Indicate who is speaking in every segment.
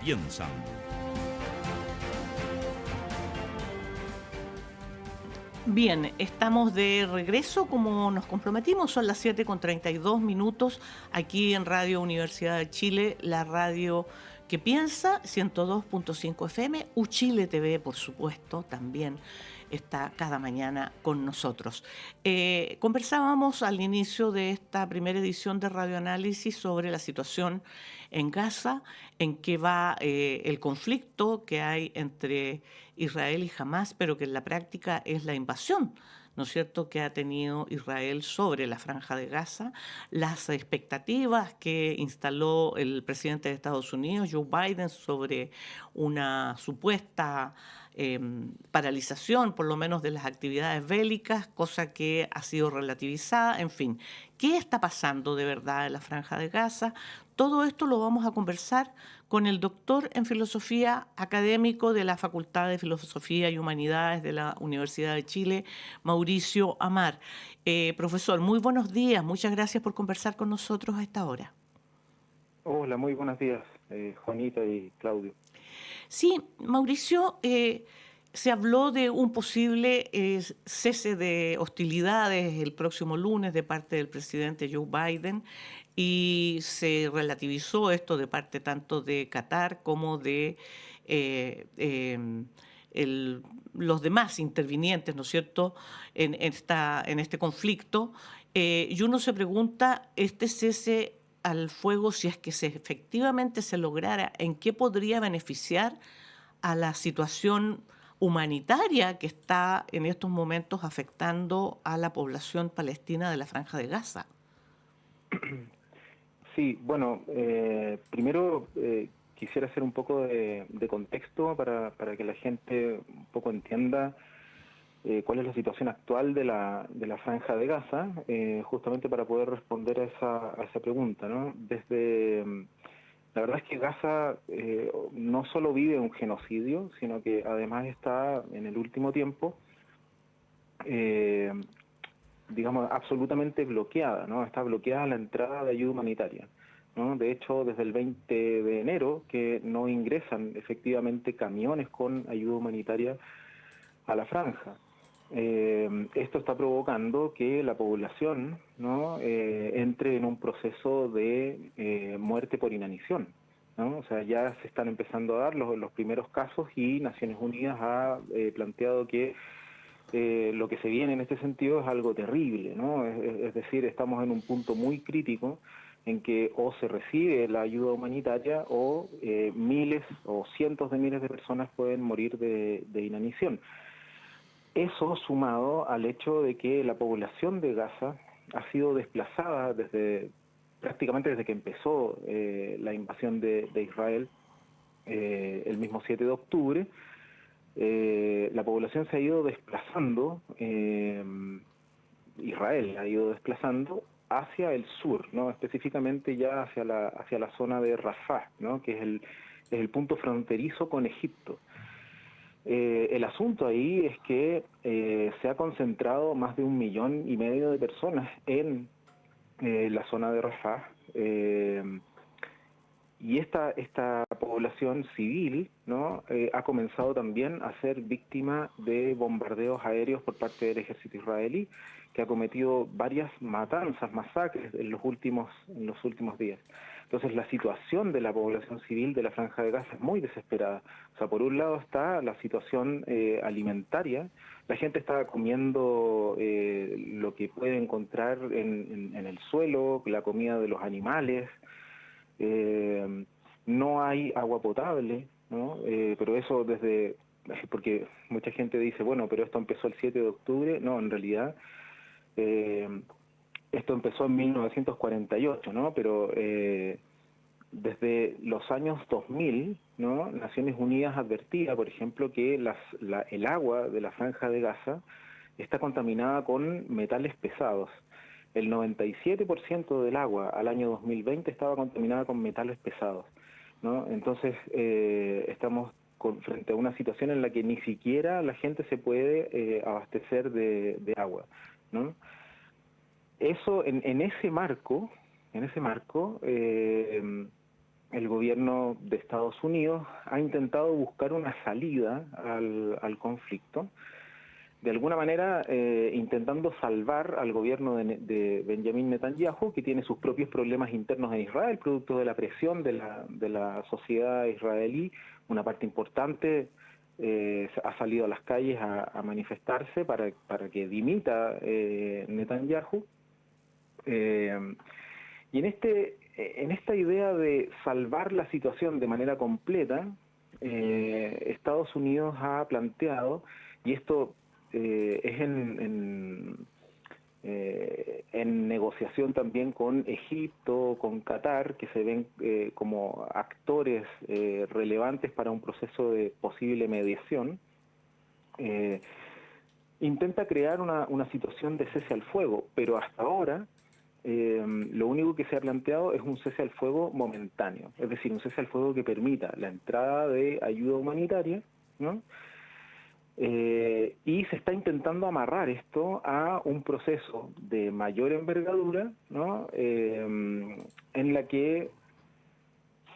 Speaker 1: Piensan.
Speaker 2: Bien, estamos de regreso como nos comprometimos, son las 7:32 aquí en Radio Universidad de Chile, la radio que piensa, 102.5 FM, Uchile TV, por supuesto, también está cada mañana con nosotros. Conversábamos al inicio de esta primera edición de Radioanálisis sobre la situación en Gaza, en qué va el conflicto que hay entre Israel y Hamás, pero que en la práctica es la invasión, ¿no es cierto?, que ha tenido Israel sobre la Franja de Gaza, las expectativas que instaló el presidente de Estados Unidos, Joe Biden, sobre una supuesta paralización, por lo menos de las actividades bélicas, cosa que ha sido relativizada, en fin. ¿Qué está pasando de verdad en la Franja de Gaza? Todo esto lo vamos a conversar con el doctor en filosofía académico de la Facultad de Filosofía y Humanidades de la Universidad de Chile, Mauricio Amar. Profesor, muy buenos días. Muchas gracias por conversar con nosotros a esta hora.
Speaker 3: Hola, muy buenos días, Juanita y Claudio.
Speaker 2: Sí, Mauricio, se habló de un posible cese de hostilidades el próximo lunes de parte del presidente Joe Biden y se relativizó esto de parte tanto de Qatar como de eh, eh, los demás intervinientes, ¿no es cierto?, en este conflicto. Y uno se pregunta, este cese al fuego, si es que efectivamente se lograra, ¿en qué podría beneficiar a la situación humanitaria que está en estos momentos afectando a la población palestina de la Franja de Gaza?
Speaker 3: Sí, bueno, primero quisiera hacer un poco de contexto para que la gente un poco entienda cuál es la situación actual de la Franja de Gaza, justamente para poder responder a esa pregunta, ¿no? La verdad es que Gaza no solo vive un genocidio, sino que además está en el último tiempo eh, digamos, absolutamente bloqueada, ¿no? Está bloqueada la entrada de ayuda humanitaria, ¿no? De hecho, desde el 20 de enero que no ingresan efectivamente camiones con ayuda humanitaria a la franja. Esto está provocando que la población, ¿no?, entre en un proceso de muerte por inanición, ¿no? O sea, ya se están empezando a dar los primeros casos y Naciones Unidas ha planteado que lo que se viene en este sentido es algo terrible, ¿no? Es decir, estamos en un punto muy crítico en que o se recibe la ayuda humanitaria o miles o cientos de miles de personas pueden morir de inanición. Eso sumado al hecho de que la población de Gaza ha sido desplazada prácticamente desde que empezó la invasión de Israel el mismo 7 de octubre, la población se ha ido desplazando, Israel ha ido desplazando hacia el sur, ¿no? Específicamente ya hacia la zona de Rafah, ¿no?, que es el punto fronterizo con Egipto. El asunto ahí es que se ha concentrado más de 1,5 millones de personas en la zona de Rafah, y esta población civil, ¿no?, ha comenzado también a ser víctima de bombardeos aéreos por parte del ejército israelí, que ha cometido varias matanzas, masacres en los últimos días. Entonces la situación de la población civil de la Franja de Gaza es muy desesperada. O sea, por un lado está la situación alimentaria, la gente está comiendo lo que puede encontrar en el suelo, la comida de los animales. No hay agua potable, ¿no? Pero eso porque mucha gente dice, bueno, pero esto empezó el 7 de octubre. No, en realidad esto empezó en 1948, ¿no? Pero desde los años 2000, ¿no?, Naciones Unidas advertía, por ejemplo, que el agua de la Franja de Gaza está contaminada con metales pesados. El 97% del agua al año 2020 estaba contaminada con metales pesados, ¿no? Entonces estamos frente a una situación en la que ni siquiera la gente se puede abastecer de agua, ¿no? Eso en ese marco el gobierno de Estados Unidos ha intentado buscar una salida al conflicto, de alguna manera intentando salvar al gobierno de Benjamín Netanyahu, que tiene sus propios problemas internos en Israel, producto de la presión de la sociedad israelí. Una parte importante ha salido a las calles a manifestarse para que dimita Netanyahu. Y en esta idea de salvar la situación de manera completa, Estados Unidos ha planteado, y esto es en negociación también con Egipto, con Qatar, que se ven como actores relevantes para un proceso de posible mediación, intenta crear una situación de cese al fuego, pero hasta ahora lo único que se ha planteado es un cese al fuego momentáneo, es decir, un cese al fuego que permita la entrada de ayuda humanitaria, ¿no? Y se está intentando amarrar esto a un proceso de mayor envergadura, ¿no? En la que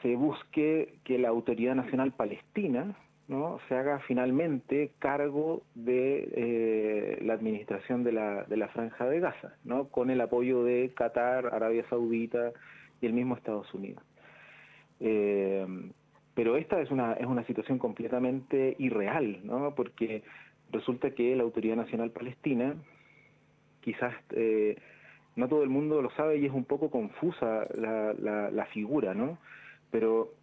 Speaker 3: se busque que la Autoridad Nacional Palestina, ¿no?, se haga finalmente cargo de la administración de la Franja de Gaza, ¿no?, con el apoyo de Qatar, Arabia Saudita y el mismo Estados Unidos. Pero esta es una situación completamente irreal, ¿no?, porque resulta que la Autoridad Nacional Palestina, quizás no todo el mundo lo sabe y es un poco confusa la figura, ¿no?, pero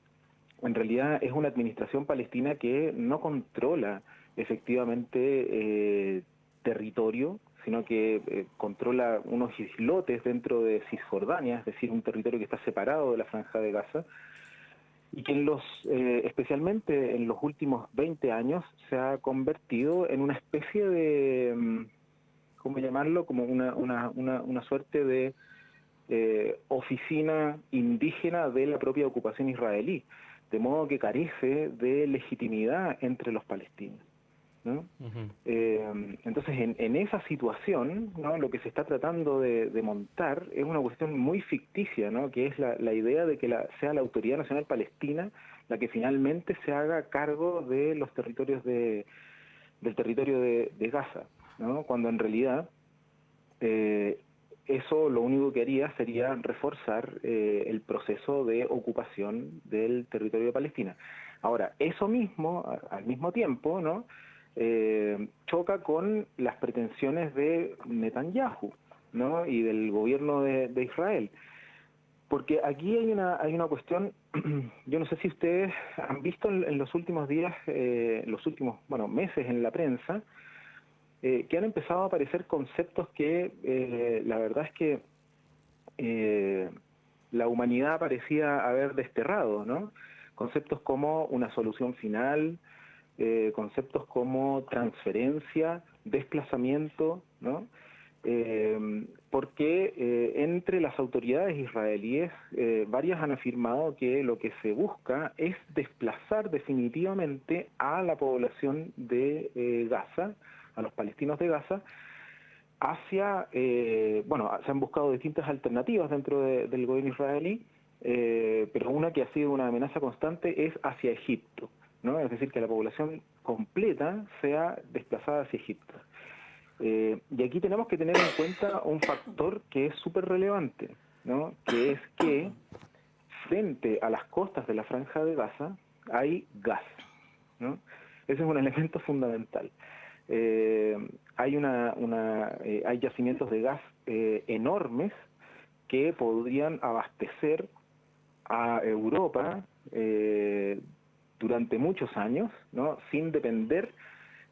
Speaker 3: en realidad es una administración palestina que no controla efectivamente territorio, sino que controla unos islotes dentro de Cisjordania, es decir, un territorio que está separado de la Franja de Gaza, y que especialmente en los últimos 20 años se ha convertido en una especie de, ¿cómo llamarlo?, como una suerte de oficina indígena de la propia ocupación israelí, de modo que carece de legitimidad entre los palestinos, ¿no? Entonces, en esa situación, ¿no?, lo que se está tratando de montar es una cuestión muy ficticia, ¿no?, que es la idea de que sea la Autoridad Nacional Palestina la que finalmente se haga cargo de los territorios del territorio de Gaza, ¿no?, cuando en realidad eso lo único que haría sería reforzar el proceso de ocupación del territorio de Palestina. Ahora, eso mismo, al mismo tiempo, ¿no?, choca con las pretensiones de Netanyahu, ¿no?, y del gobierno de Israel. Porque aquí hay una cuestión, yo no sé si ustedes han visto en los últimos días, los últimos meses en la prensa, que han empezado a aparecer conceptos que la verdad es que la humanidad parecía haber desterrado, ¿no? Conceptos como una solución final, conceptos como transferencia, desplazamiento, ¿no? Porque entre las autoridades israelíes, varias han afirmado que lo que se busca es desplazar definitivamente a la población de Gaza, a los palestinos de Gaza, hacia, se han buscado distintas alternativas dentro del gobierno israelí, pero una que ha sido una amenaza constante es hacia Egipto, ¿no? Es decir, que la población completa sea desplazada hacia Egipto. Y aquí tenemos que tener en cuenta un factor que es súper relevante, ¿no?, que es que frente a las costas de la Franja de Gaza hay gas, ¿no? Ese es un elemento fundamental. Hay yacimientos de gas enormes que podrían abastecer a Europa durante muchos años, ¿no?, sin depender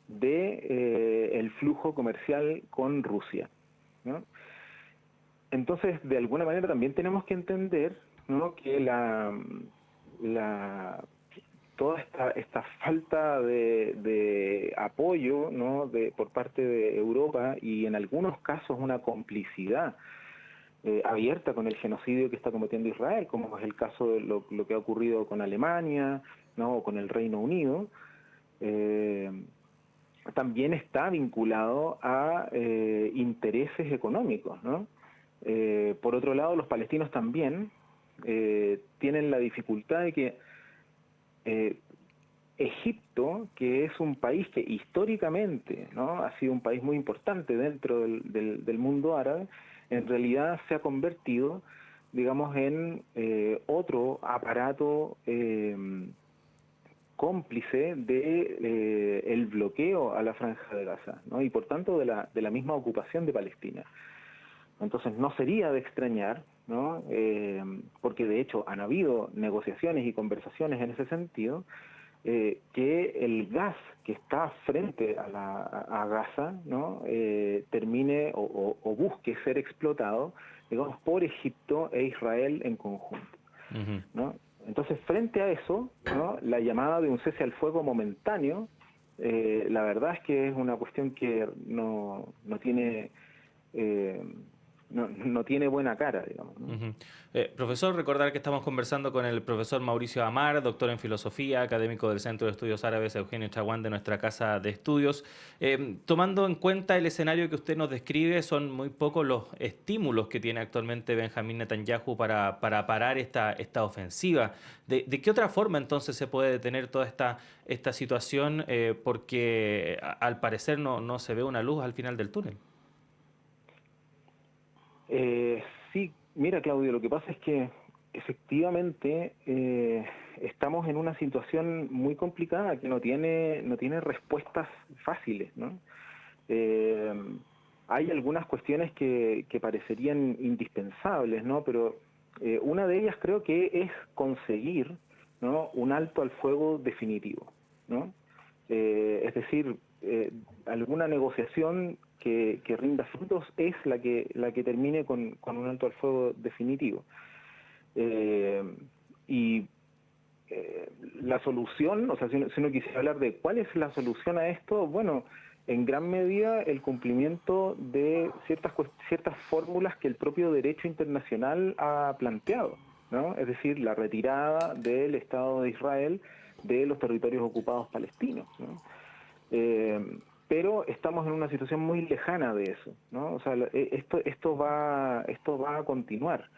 Speaker 3: de el flujo comercial con Rusia, ¿no? Entonces, de alguna manera también tenemos que entender, ¿no?, que toda esta falta de apoyo, ¿no?, por parte de Europa, y en algunos casos una complicidad abierta con el genocidio que está cometiendo Israel, como es el caso de lo que ha ocurrido con Alemania, ¿no?, o con el Reino Unido, también está vinculado a intereses económicos, ¿no? Por otro lado, los palestinos también tienen la dificultad de que Egipto, que es un país que históricamente, ¿no?, ha sido un país muy importante dentro del mundo árabe, en realidad se ha convertido, digamos, en otro aparato cómplice de el bloqueo a la Franja de Gaza, ¿no?, y por tanto de la misma ocupación de Palestina. Entonces no sería de extrañar, ¿no?, porque de hecho han habido negociaciones y conversaciones en ese sentido, que el gas que está frente a Gaza, ¿no?, termine o busque ser explotado, digamos, por Egipto e Israel en conjunto, ¿no? Entonces, frente a eso, ¿no?, la llamada de un cese al fuego momentáneo, la verdad es que es una cuestión que no tiene... no tiene buena cara, digamos, ¿no?
Speaker 1: Profesor, recordar que estamos conversando con el profesor Mauricio Amar, doctor en filosofía, académico del Centro de Estudios Árabes Eugenio Chaguán de nuestra casa de estudios. Tomando en cuenta el escenario que usted nos describe, son muy pocos los estímulos que tiene actualmente Benjamín Netanyahu para parar esta ofensiva. ¿De qué otra forma entonces se puede detener toda esta situación? Porque al parecer no se ve una luz al final del túnel.
Speaker 3: Sí, mira, Claudio, lo que pasa es que efectivamente estamos en una situación muy complicada que no tiene respuestas fáciles, ¿no? Hay algunas cuestiones que parecerían indispensables, ¿no? Pero una de ellas creo que es conseguir, ¿no?, un alto al fuego definitivo, ¿no? Es decir, alguna negociación que rinda frutos es la que termine con un alto al fuego definitivo. Y la solución, o sea, si uno quisiera hablar de cuál es la solución a esto, bueno, en gran medida el cumplimiento de ciertas fórmulas que el propio derecho internacional ha planteado, ¿no? Es decir, la retirada del Estado de Israel de los territorios ocupados palestinos, ¿no? Pero estamos en una situación muy lejana de eso, ¿no? O sea, esto va a continuar.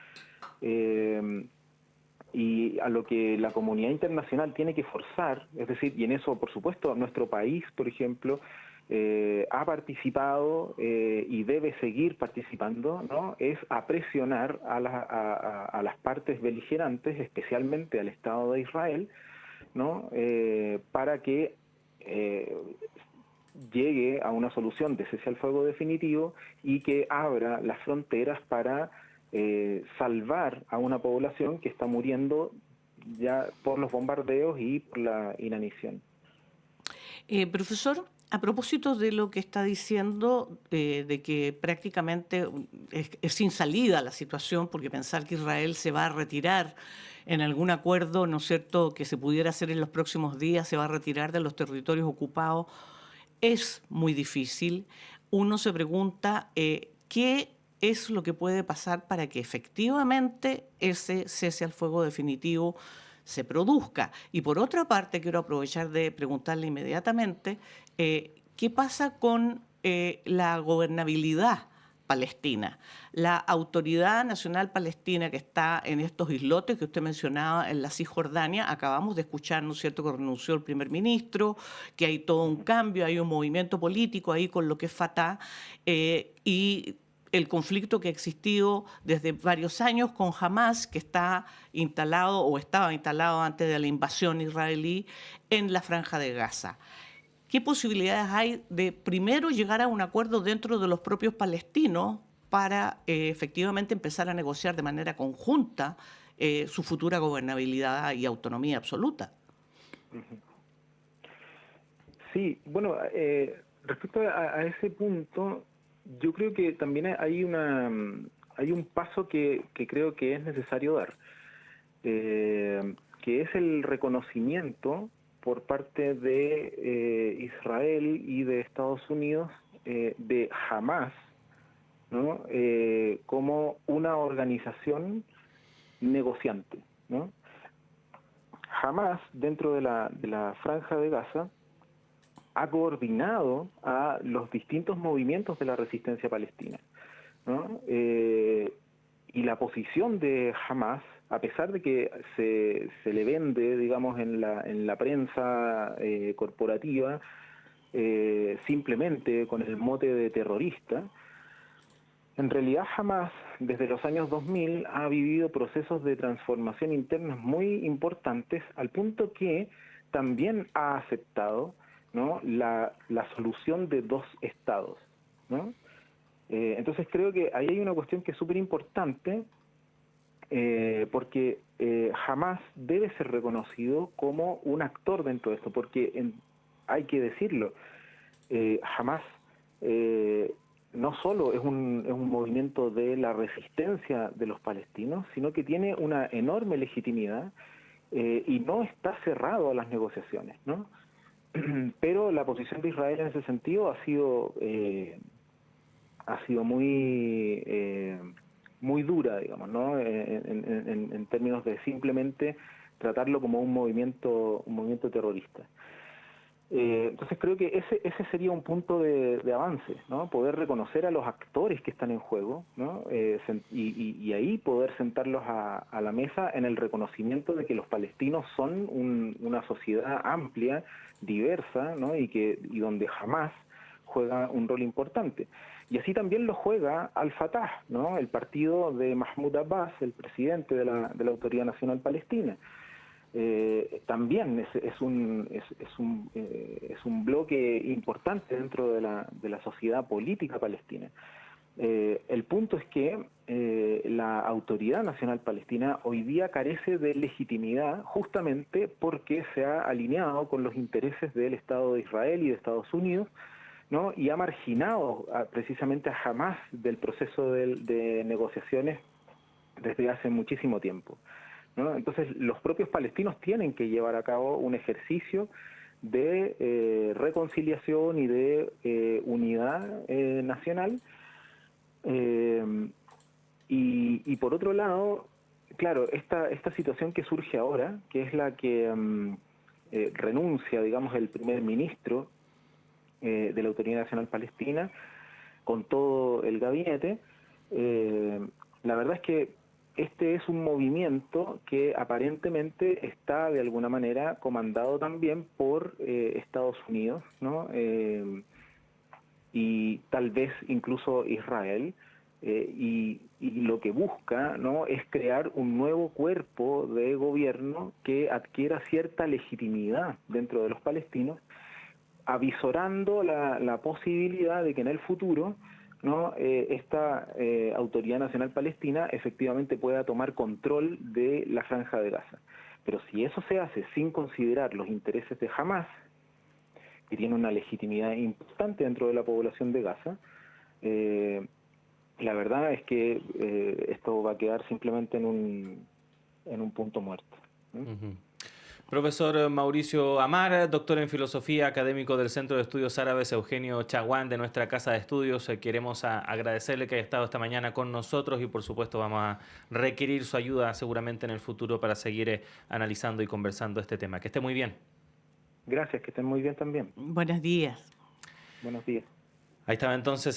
Speaker 3: Y a lo que la comunidad internacional tiene que forzar, es decir, y en eso, por supuesto, nuestro país, por ejemplo, ha participado y debe seguir participando, ¿no?, es a presionar a las partes beligerantes, especialmente al Estado de Israel, ¿no?, para que llegue a una solución de cese al fuego definitivo y que abra las fronteras para salvar a una población que está muriendo ya por los bombardeos y por la inanición.
Speaker 2: Profesor, a propósito de lo que está diciendo, de que prácticamente es sin salida la situación, porque pensar que Israel se va a retirar en algún acuerdo, ¿no es cierto?, que se pudiera hacer en los próximos días, se va a retirar de los territorios ocupados, es muy difícil. Uno se pregunta qué es lo que puede pasar para que efectivamente ese cese al fuego definitivo se produzca. Y por otra parte, quiero aprovechar de preguntarle inmediatamente qué pasa con la gobernabilidad palestina. La Autoridad Nacional Palestina que está en estos islotes que usted mencionaba en la Cisjordania, acabamos de escuchar, ¿no es cierto?, que renunció el primer ministro, que hay todo un cambio, hay un movimiento político ahí con lo que es Fatah, y el conflicto que ha existido desde varios años con Hamas, que está instalado o estaba instalado antes de la invasión israelí en la Franja de Gaza. ¿Qué posibilidades hay de primero llegar a un acuerdo dentro de los propios palestinos para efectivamente empezar a negociar de manera conjunta su futura gobernabilidad y autonomía absoluta?
Speaker 3: Sí, bueno, respecto a ese punto, yo creo que también hay un paso que creo que es necesario dar, que es el reconocimiento por parte de Israel y de Estados Unidos de Hamas, ¿no?, como una organización negociante, ¿no? Hamas, dentro de la Franja de Gaza, ha coordinado a los distintos movimientos de la resistencia palestina, ¿no? Y la posición de Hamas a pesar de que se le vende, digamos, en la prensa corporativa, simplemente con el mote de terrorista, en realidad Hamas, desde los años 2000, ha vivido procesos de transformación interna muy importantes, al punto que también ha aceptado, ¿no?, la solución de dos estados, ¿no? Entonces creo que ahí hay una cuestión que es súper importante, porque Hamas debe ser reconocido como un actor dentro de esto, porque hay que decirlo, Hamas no solo es un movimiento de la resistencia de los palestinos, sino que tiene una enorme legitimidad y no está cerrado a las negociaciones, ¿no? Pero la posición de Israel en ese sentido ha sido muy dura, digamos, ¿no? En términos de simplemente tratarlo como un movimiento terrorista. Entonces creo que ese sería un punto de avance, ¿no? Poder reconocer a los actores que están en juego, ¿no? Y ahí poder sentarlos a la mesa en el reconocimiento de que los palestinos son una sociedad amplia, diversa, ¿no? Y donde jamás juega un rol importante. Y así también lo juega Al-Fatah, ¿no?, el partido de Mahmoud Abbas, el presidente de la Autoridad Nacional Palestina. También es un bloque importante dentro de la sociedad política palestina. El punto es que la Autoridad Nacional Palestina hoy día carece de legitimidad justamente porque se ha alineado con los intereses del Estado de Israel y de Estados Unidos, ¿no?, y ha marginado precisamente a Hamas del proceso de negociaciones desde hace muchísimo tiempo, ¿no? Entonces los propios palestinos tienen que llevar a cabo un ejercicio de reconciliación y de unidad nacional, y por otro lado, claro, esta situación que surge ahora, que es la que renuncia, digamos, el primer ministro de la Autoridad Nacional Palestina con todo el gabinete, la verdad es que este es un movimiento que aparentemente está de alguna manera comandado también por Estados Unidos, ¿no? Y tal vez incluso Israel, y lo que busca, ¿no?, es crear un nuevo cuerpo de gobierno que adquiera cierta legitimidad dentro de los palestinos, avisorando la posibilidad de que en el futuro, ¿no?, esta Autoridad Nacional Palestina efectivamente pueda tomar control de la Franja de Gaza. Pero si eso se hace sin considerar los intereses de Hamas, que tiene una legitimidad importante dentro de la población de Gaza, la verdad es que esto va a quedar simplemente en un punto muerto, ¿no?
Speaker 1: Uh-huh. Profesor Mauricio Amar, doctor en filosofía, académico del Centro de Estudios Árabes Eugenio Chaguán de nuestra casa de estudios. Queremos agradecerle que haya estado esta mañana con nosotros y por supuesto vamos a requerir su ayuda seguramente en el futuro para seguir analizando y conversando este tema. Que esté muy bien.
Speaker 3: Gracias, que estén muy bien también.
Speaker 2: Buenos días.
Speaker 3: Buenos días.
Speaker 1: Ahí estaba entonces